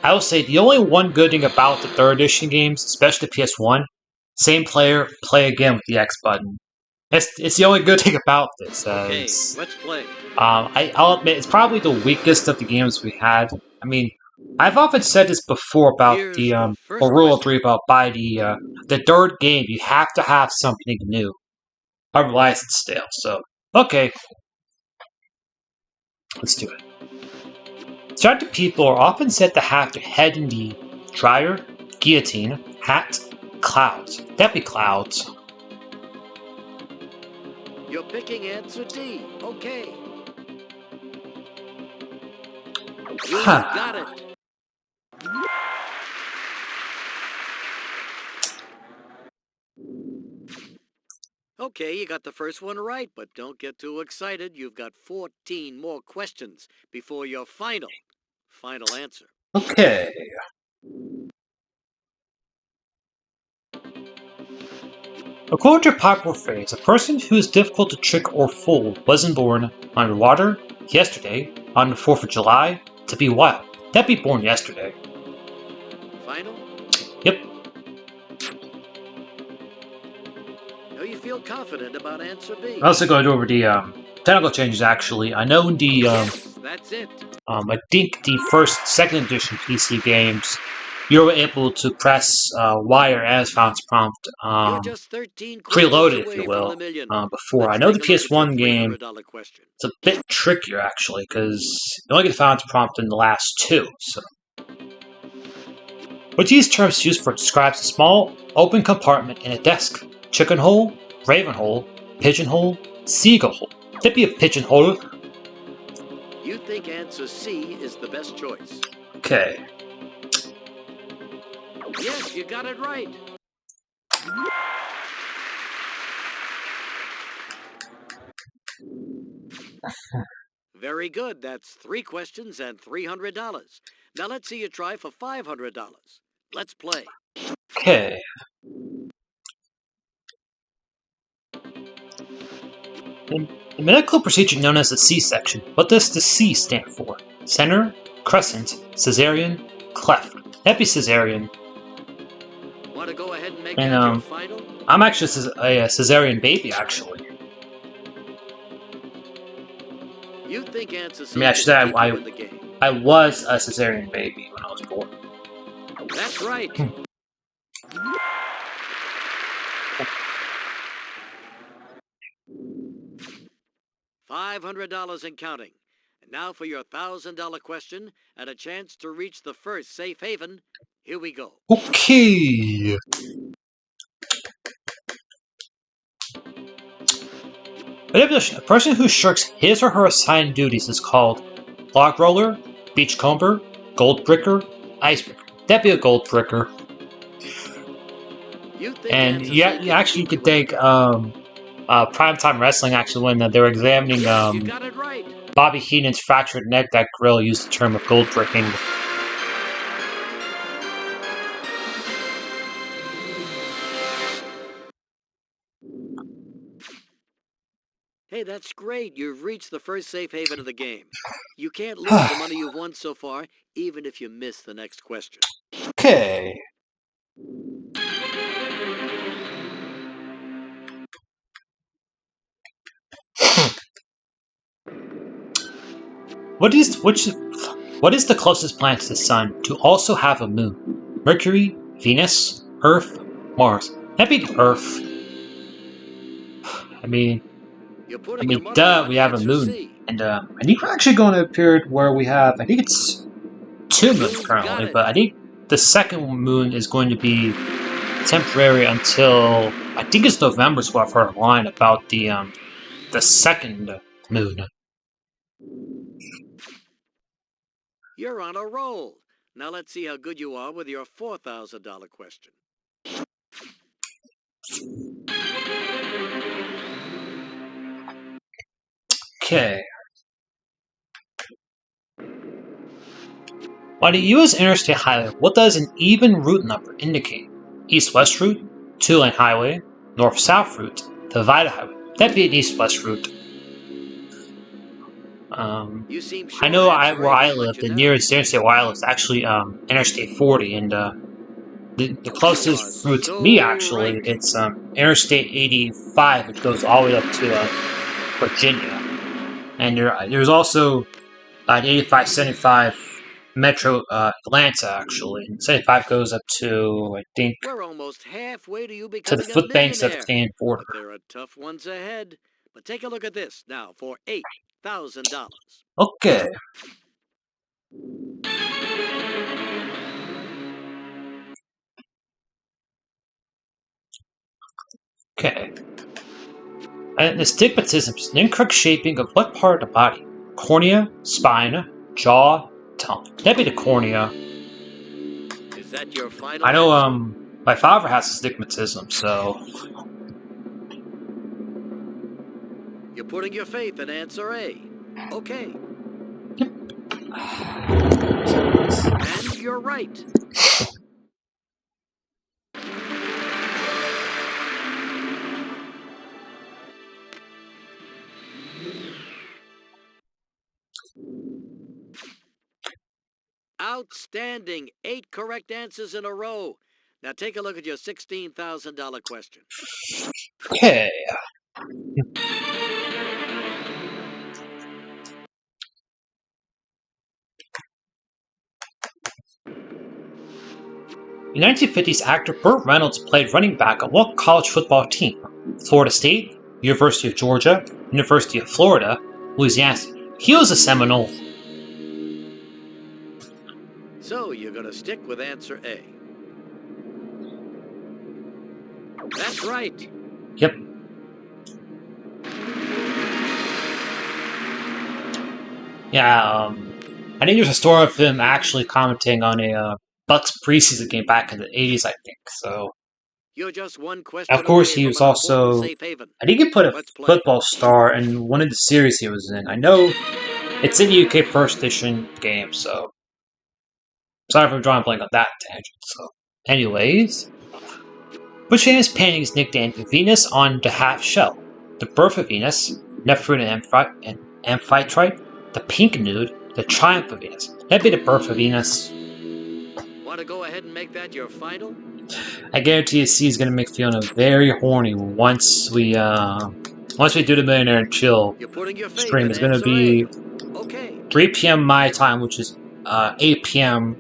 I will say the only one good thing about the 3rd edition games, especially the PS1, same player, play again with the X button. It's the only good thing about this. Okay, let's play. I'll admit it's probably the weakest of the games we had. I mean, I've often said this before about Here's the the first rule of question. 3 about by the 3rd game you have to have something new. Otherwise it's stale. So okay, let's do it. Distracted people are often said to have their head in the dryer, guillotine, hat, clouds. That'd be clouds. You're picking answer D. Okay. You got it. Okay, you got the first one right, but don't get too excited. You've got 14 more questions before your final answer. Okay. According to popular phrase, a person who is difficult to trick or fool wasn't born underwater, yesterday, on the 4th of July, to be wild. That'd be born yesterday. Final? Yep. Now you feel confident about answer B. I'm also going over the technical changes, actually. I know in the, yes, that's it. I think the first, 2nd edition PC games, you were able to press Y or S found prompt, You're just 13 preloaded, questions if you away will, from the million. before. Let's I know the take a look at your PS1 game, $300 question. it's a bit trickier, actually, because you only get the found prompt in the last 2, so. What these terms used for describes a small, open compartment in a desk. Chicken hole, raven hole, pigeonhole, seagull hole. That'd be a pigeonhole. You think answer C is the best choice? Okay. Yes, you got it right. Very good. That's 3 questions and $300. Now let's see you try for $500. Let's play. Okay. In the medical procedure known as the C-section, what does the C stand for? Center, crescent, cesarean, cleft. That'd be cesarean. Want to go ahead and make And, that your final? I'm actually a cesarean baby, actually. You think answer C I mean, actually, can keep you in the game? I was a cesarean baby when I was born. That's right. $500 and counting. And now for your $1,000 question and a chance to reach the first safe haven. Here we go. Okay. A person who shirks his or her assigned duties is called log roller, beachcomber, gold bricker, icebreaker. That'd be a gold bricker. And you actually could take Primetime Wrestling, actually, when they were examining you got it right. Bobby Heenan's fractured neck, that Grill used the term of gold bricking. Hey, that's great. You've reached the first safe haven of the game. You can't lose the money you've won so far, even if you miss the next question. Okay. What is the closest planet to the Sun to also have a moon? Mercury, Venus, Earth, Mars. That'd be Earth. I mean, duh, we have a moon. C. And I think we're actually going to a period where we have, I think it's 2 moons currently, but I think the 2nd moon is going to be temporary until, I think it's November, so I've heard a line about the 2nd moon. You're on a roll. Now let's see how good you are with your $4,000 question. Okay. On the U.S. Interstate Highway, what does an even route number indicate? East-west route, 2-lane highway, north-south route, divided highway. That'd be an east-west route. You seem I sure know answer where A, I but live, you the never. nearest interstate where I live is actually Interstate 40, and the You are closest route to me so actually right. it's Interstate 85, which goes all the way up to Virginia, and there's also an 85-75 Metro Atlanta actually. And 75 goes up to I think We're almost halfway to you to the becoming a foot banks of the millionaire. Canadian border. But there are tough ones ahead. But take a look at this now for $8,000. Okay. Okay. And astigmatism is an incorrect shaping of what part of the body? Cornea, spine, jaw, tongue. That'd be the cornea. Is that your I final know answer? my father has astigmatism, so You're putting your faith in answer A. Okay. And you're right. Outstanding. 8 correct answers in a row. Now take a look at your $16,000 question. okay. In the 1950s, actor Burt Reynolds played running back on what college football team? Florida State, University of Georgia, University of Florida, Louisiana. He was a Seminole. So you're going to stick with answer A. That's right. Yep. Yeah, I think there's a story of him actually commenting on a Bucks preseason game back in the 80s, I think. So, You're just one of question course, away he from was an important also, safe haven. I think he put a Let's play. football star in one of the series he was in. I know it's in the UK First Edition game, so sorry for drawing a blank on that tangent. So, anyways, which famous painting is nicknamed Venus on the Half Shell? The Birth of Venus, Nephron and Amphitrite, the Pink Nude, the Triumph of Venus. That'd be the Birth of Venus. Want to go ahead and make that your final? I guarantee you, C is gonna make Fiona very horny once we do the Millionaire and Chill You're putting your faith stream. in It's gonna answer A. be Okay. 3 p.m. my time, which is 8 p.m.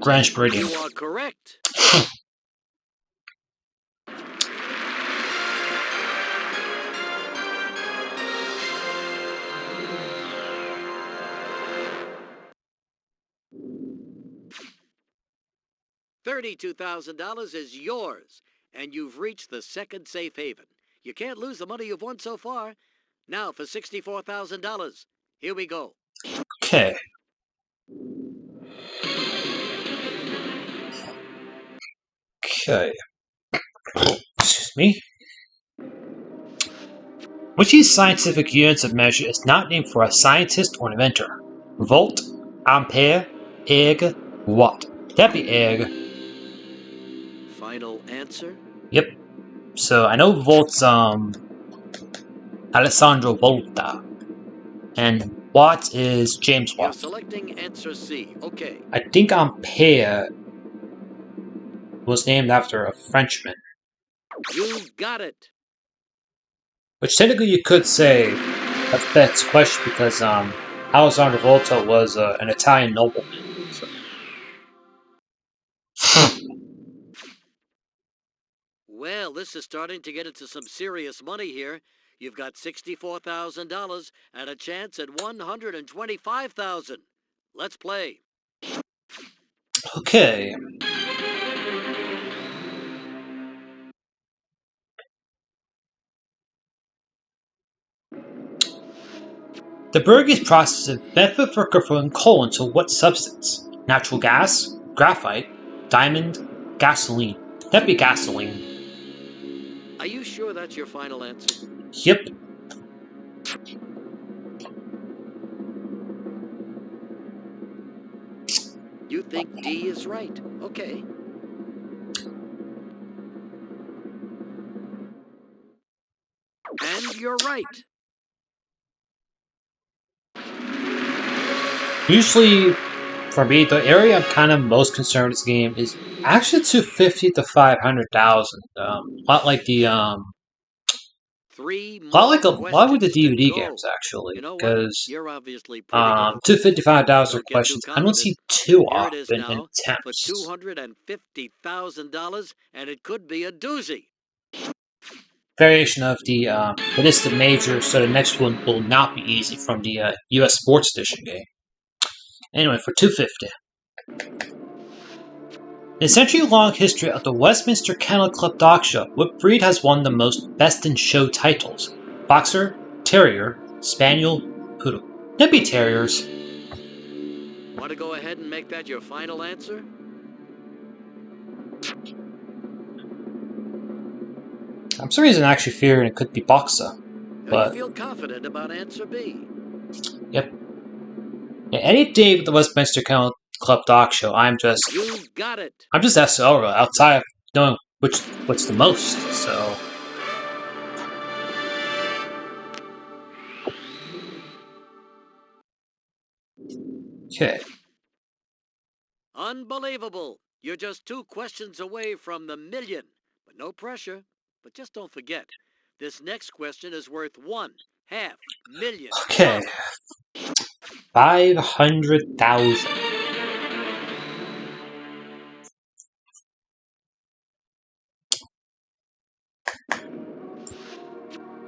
Greenwich Meridian. You are correct. $32,000 is yours, and you've reached the second safe haven. You can't lose the money you've won so far. Now for $64,000. Here we go. Okay. Okay. Excuse me. Which of these scientific units of measure is not named for a scientist or inventor? Volt, ampere, egg, watt. That'd be egg. Final answer? Yep. So I know Volt's Alessandro Volta, and Watt is James You're Watt. selecting answer C. Okay. I think ampere was named after a Frenchman, You got it. which technically you could say that's a question because Alessandro Volta was an Italian nobleman. So. Well, this is starting to get into some serious money here. You've got $64,000 and a chance at $125,000. Let's play. Okay. The Burgess process is method for converting coal into what substance? Natural gas, graphite, diamond, gasoline. That'd be gasoline. Are you sure that's your final answer? Yep. You think D is right. Okay. And you're right. Usually, for me, the area I'm kind of most concerned with this game is actually 250 to 500,000. A lot like the Three a lot more like a lot with the questions to DVD go. games actually, You know what? because You're obviously pretty good at this. 255,000 Don't get too questions I don't confident. see too Here it is often in now for attempts. $250,000, and it could be a doozy. Variation of the but it's the major, so the next one will not be easy from the U.S. Sports Edition game. Anyway, for 250. In the century-long history of the Westminster Kennel Club Dog Show, what breed has won the most Best in Show titles? Boxer, Terrier, Spaniel, Poodle. That'd be Terriers. Want to go ahead and make that your final answer? I'm for some reason actually fearing it could be Boxer. You But feel confident about answer B. yep. Yeah, any day with the Westminster Kennel Club Dog Show, You got it. I'm just SL outside of knowing what's the most. So okay. Unbelievable. You're just 2 questions away from the million. But no pressure. But just don't forget, this next question is worth $500,000. Okay. 500,000.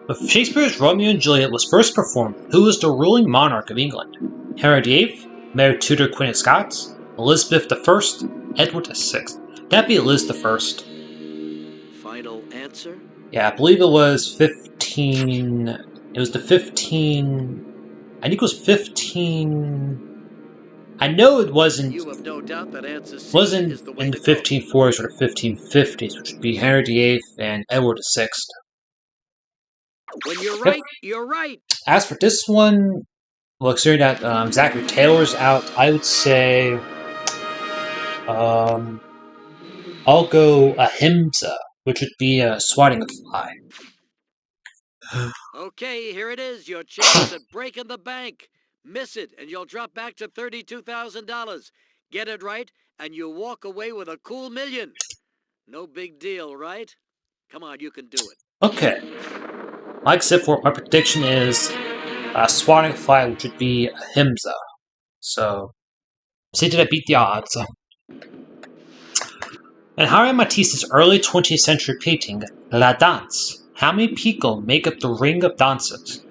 When Shakespeare's Romeo and Juliet was first performed, who was the ruling monarch of England? Henry VIII, Mary Tudor, Queen of Scots, Elizabeth I, Edward VI. That'd be Elizabeth I. Final answer? Yeah, I believe it was 15. It was the 15. I think it was 15. I know it wasn't. You have no doubt that answer C Wasn't is the way in the to go. 1540s or the 1550s, which would be Henry VIII and Edward VI. When you're Yep. right, you're right. As for this one, well, considering that Zachary Taylor's out, I would say I'll go Ahimsa, which would be swatting a fly. Okay, here it is. Your chance at breaking the bank. Miss it, and you'll drop back to $32,000. Get it right, and you walk away with a cool million. No big deal, right? Come on, you can do it. Okay. Like I said, for my prediction is swatting a fly, which would be Ahimsa. So, see, did I beat the odds? In Henri Matisse's early 20th century painting, La Danse, how many people make up the ring of dances?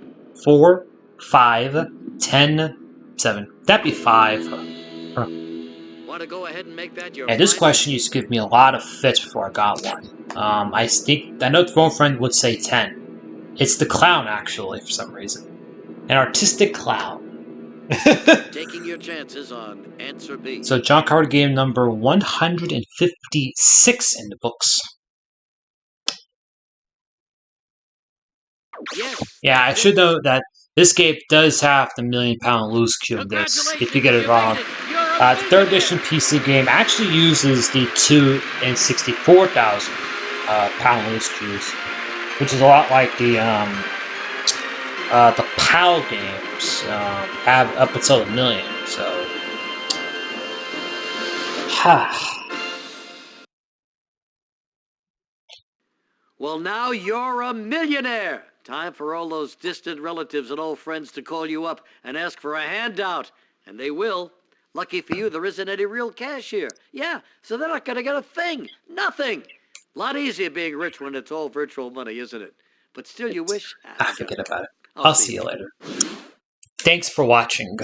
4, 5, 10, 7. That'd be 5. Want to go ahead and make that your And this final? question used to give me a lot of fits before I got one. I know the phone friend would say 10. It's the clown, actually, for some reason. An artistic clown. Taking your chances on answer B. So John Carpenter game number 156 in the books. Yes. Yeah, I should know that this game does have the £1 million loose cue in this, if you get it wrong. The 3rd edition PC game actually uses the 2 and 64,000 pound loose cues, which is a lot like the PAL games have up until $1 million. So, Well, now you're a millionaire. Time for all those distant relatives and old friends to call you up and ask for a handout. And they will. Lucky for you, there isn't any real cash here. Yeah, so they're not going to get a thing. Nothing. A lot easier being rich when it's all virtual money, isn't it? But still, you wish... forget about it. I'll I'll see you later. Thanks for watching.